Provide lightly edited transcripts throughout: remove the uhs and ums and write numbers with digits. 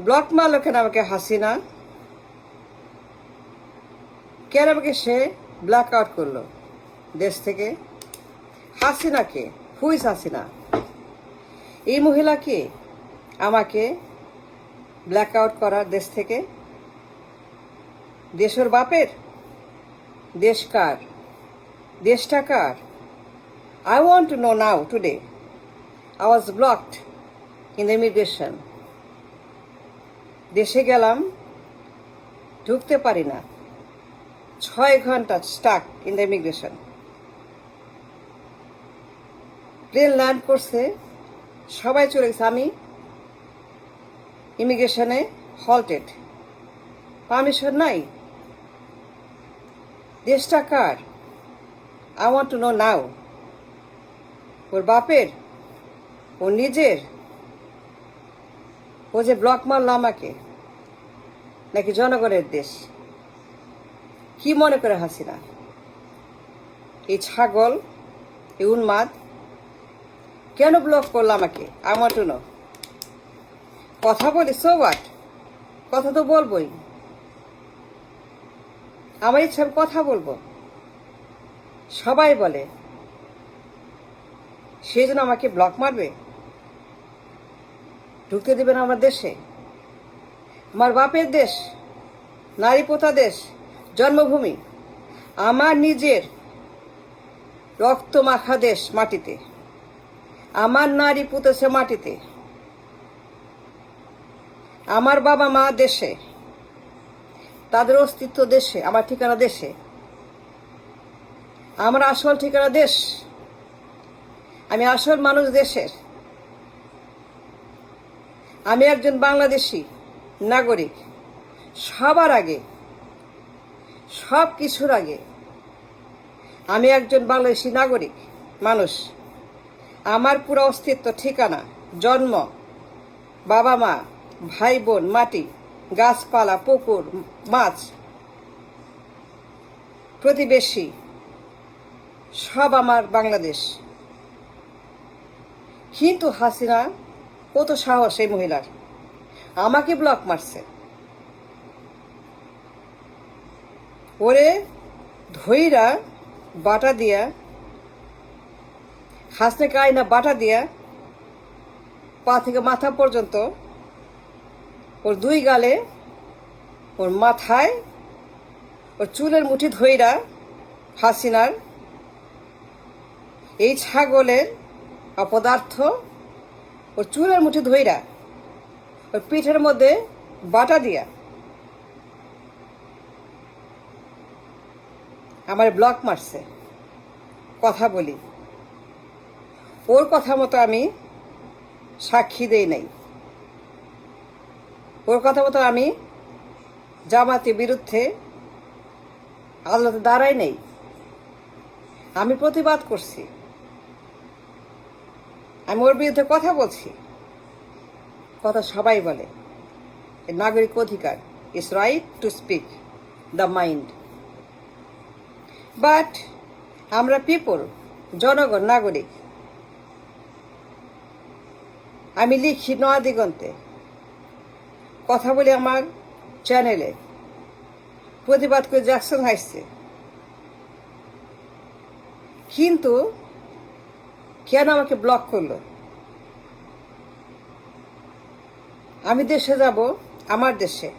Block মারলো কেন আমাকে হাসিনা? কেন আমাকে সে ব্ল্যাক আউট করলো দেশ থেকে? হাসিনাকে, হুইজ হাসিনা? এই মহিলাকে আমাকে ব্ল্যাক আউট করার দেশ থেকে? দেশের বাপের? দেশ কার? দেশটা কার? I want to know now today. I was blocked in the immigration. দেশে গেলাম, ঢুকতে পারি না, 6 ঘন্টা stuck in the immigration. Plane land করছে, সবাই চলে গেছে, আমি ইমিগ্রেশনে হল্টেড, পারমিশন নাই। দেশটা কার? আই ওয়ান্ট টু নো নাও। ওর বাপের? ওর নিজের? ও যে ব্লক মারলো আমাকে, নাকি জনগণের দেশ? কি মনে করে হাসিনা? এই ছাগল, এই উন্মাদ কেন ব্লক করলো আমাকে? I want to know. কথা বলি, সো হোয়াট? কথা তো বলবোই, আমার ইচ্ছা আমি কথা বলবো। সবাই বলে সেই জন্য আমাকে ব্লক মারবে, ঢুকতে দেবে না আমার দেশে? আমার বাপের দেশ, নারী পোতা দেশ, জন্মভূমি, আমার নিজের রক্ত মাখা দেশ, মাটিতে আমার নারী পুতেছে, মাটিতে আমার বাবা মা দেশে, তাদের অস্তিত্ব দেশে, আমার ঠিকানা দেশে, আমার আসল ঠিকানা দেশ, আমি আসল মানুষ দেশের। আমি একজন বাংলাদেশি নাগরিক। সবার আগে, সব কিছুর আগে আমি একজন বাংলাদেশি নাগরিক মানুষ। আমার পুরো অস্তিত্ব, ঠিকানা, জন্ম, বাবা মা, ভাই বোন, মাটি, গাছপালা, পুকুর, মাছ, প্রতিবেশী, সব আমার বাংলাদেশ। কিন্তু হাসিনা, কত সাহস এই মহিলার, আমাকে ব্লক মারছে। ওরে ধইরা বাটা দিয়া, হাসনাকে আয়না বাটা দিয়া, পা থেকে মাথা পর্যন্ত, ওর 2 গালে, ওর মাথায়, ওর চুলের মুঠি ধইরা হাসিনার, এই ছাগলের অপদার্থ, ওর চুলের মুঠি ধইরা ওর পিঠের মধ্যে বাটা দিয়া আমার ব্লক মারছে। কথা বলি, ওর কথা মতো আমি সাক্ষী দেই নাই, ওর কথা মতো আমি জামাতের বিরুদ্ধে আদালতে দাঁড়াই নেই। আমি প্রতিবাদ করছি, আমি ওর বিরুদ্ধে কথা বলছি। কথা সবাই বলে, নাগরিক অধিকার, is right to speak the mind. But আমরা পিপল, জনগণ, নাগরিক। আমি লিখি নয়া দিগন্তে, কথা বলি আমার চ্যানেলে, প্রতিবাদ করে জ্যাকসন হাইটসে। কিন্তু কেন আমাকে ব্লক করলো? আমি দেশে যাব, আমার দেশে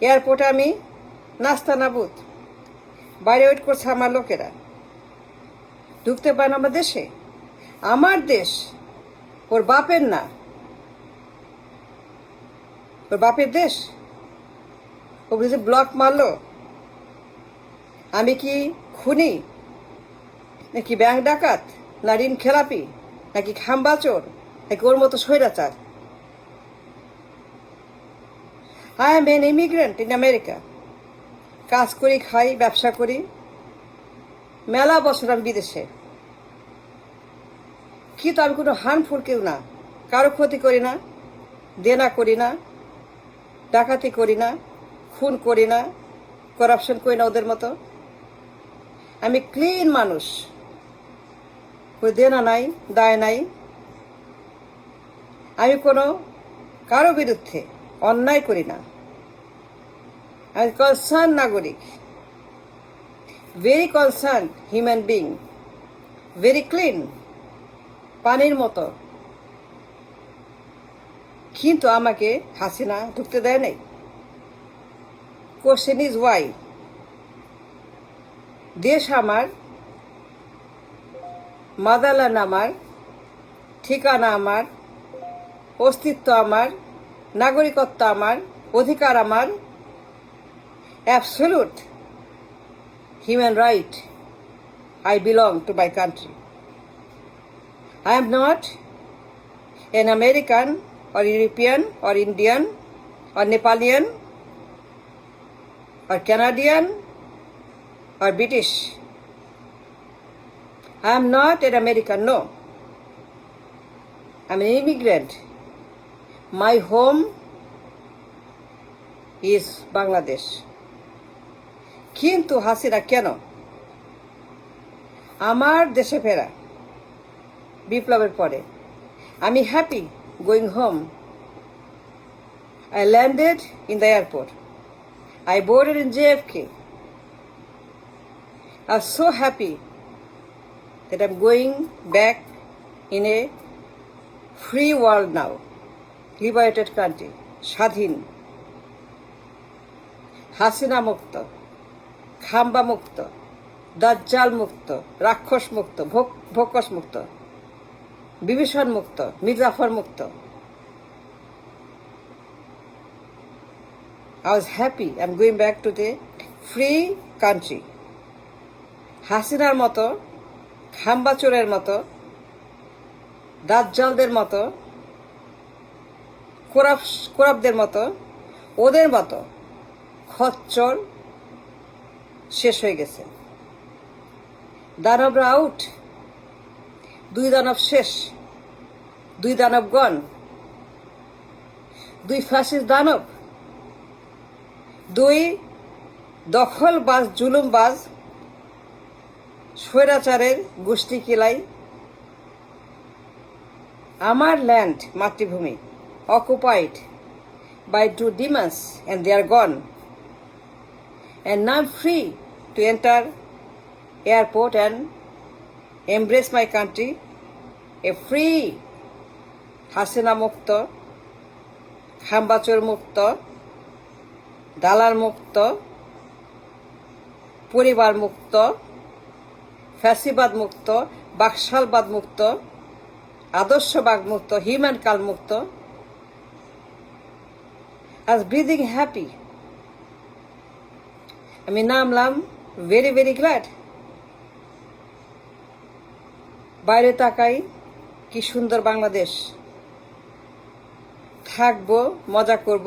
এয়ারপোর্টে আমি নাস্তা নাবুদ, বাইরে ওয়েট করছে আমার লোকেরা, ঢুকতে পারে না আমার দেশে। আমার দেশ, ওর বাপের না, ওর বাপের দেশ। ও বুঝে ব্লক মারলো। আমি কি খুনি, নাকি ব্যাংক ডাকাত, না ঋণ খেলাপি, নাকি খাম্বাচোর, নাকি ওর মতো স্বৈরাচার? I am N immigrant in America. কাজ করি, খাই, ব্যবসা করি, মেলা বছর আমি বিদেশে। কিন্তু আমি কোনো হার্মফুল কেউ না, কারো ক্ষতি করি না, দেনা করি না, ডাকাতি করি না, খুন করি না, করাপশন করি না ওদের মতো। আমি ক্লিন মানুষ, কোনো দেনা নাই, দায় নাই। আমি কোনো কারো বিরুদ্ধে অন্যায় করি না। আমি কনসার্ন নাগরিক, very concern human being, very clean, পানির মতো। কিন্তু আমাকে হাসিনা ঢুকতে দেয় নাই। Question is Y? দেশ আমার, মাদারল্যান্ড আমার, ঠিকানা আমার, অস্তিত্ব আমার, নাগরিকত্ব আমার, অধিকার আমার, absolute human right. I belong to my country. I am not an American or European or Indian or Nepalian or Canadian or British. I am not an American, no. I am an immigrant. My home is Bangladesh. কিন্তু হাসিনা কেন আমার দেশে ফেরা বিপ্লবের পরে? আমি happy going home. I landed in the airport. I boarded in JFK. I was so happy that I'm going back in a free world now, liberated country, স্বাধীন, হাসিনা মুক্ত, খাম্বা মুক্ত, দাজ্জাল মুক্ত, রাক্ষস মুক্ত, ভোকস মুক্ত, বিভীষণ মুক্ত, মির্জাফর মুক্ত। I was happy. I'm going back to the free country. হাসিনার মতো, খাম্বা চোরের মতো, দাজ্জালদের মতো, কোরাবদের মতো, ওদের মতো খচ্চর শেষ হয়ে গেছে। দানবরা আউট, 2 দানব শেষ, 2 দানব গন, 2 ফ্যাসিস্ট দানব, 2 দখলবাজ জুলুমবাজ স্বৈরাচারের গোষ্ঠী কিলাই। আমার ল্যান্ড, মাতৃভূমি, occupied by 2 demons and they are gone. And now I'm free to enter airport and embrace my country, a free Hasina মুক্ত, খাম্বাচোর মুক্ত, দালাল মুক্ত, পরিবার মুক্ত, ফ্যাসিবাদ মুক্ত, বাকশালবাদ মুক্ত, আদর্শবাদ মুক্ত, হিউম্যান কাল মুক্ত। I was breathing happy. আমি নামলাম, ভেরি ভেরি গ্ল্যাড। বাইরে তাকাই, কি সুন্দর বাংলাদেশ। থাকবো, মজা করব,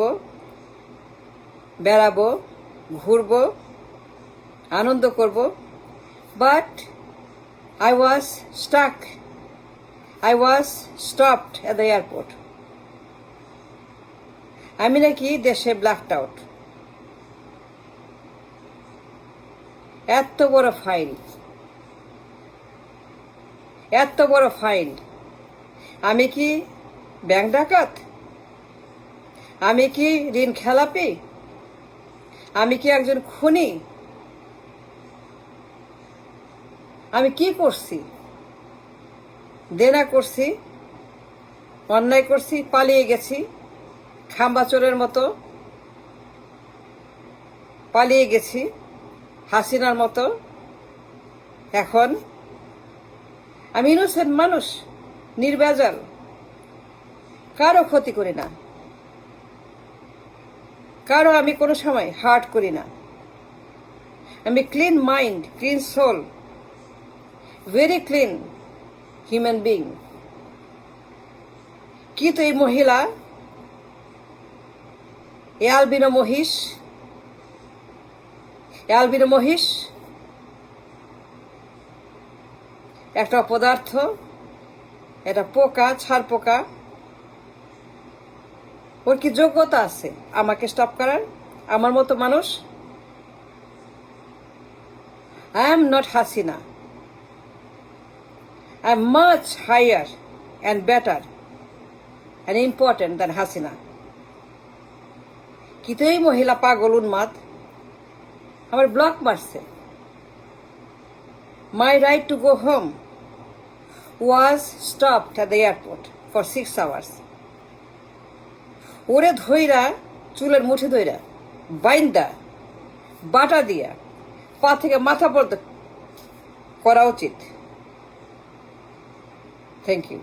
বেড়াবো, ঘুরবো, আনন্দ করব। But I was stuck. I was stopped at the airport. আমি নাকি দেশে ব্ল্যাকড আউট। এত বড় ফাইল, এত বড় ফাইল। আমি কি ব্যাংক ডাকাত? আমি কি ঋণ খেলাপি? আমি কি একজন খুনি? আমি কি করছি? দেনা করছি, অন্যায় করছি, পালিয়ে গেছি, খাম্বাচোরের মতো পালিয়ে গেছি, হাসিনার মতো। এখন আমি ইনোসেন্ট মানুষ, নির্ভেজাল, কারো ক্ষতি করি না, কারো আমি কোনো সময় হার্ট করি না। আমি clean mind, clean soul, very clean human being. কিন্তু এই মহিলা, অ্যালবিনো মহিষ একটা অপদার্থ, এটা পোকা, ছাড় পোকা। ওর কি যোগ্যতা আছে আমাকে স্টপ করার? আমার মতো মানুষ? I am not Hasina. I am much higher and better and important than Hasina. কি তো এই মহিলা পাগল উন্মাদ, আমার ব্লক মারছে। My right to go whom was stopped at the airport for 6 hours। ওরে ধইরা, চুলের মুঠি ধইরা, বাইন্দা, বাটা দিয়া, পা থেকে মাথা পর্যন্ত করা উচিত। Thank you.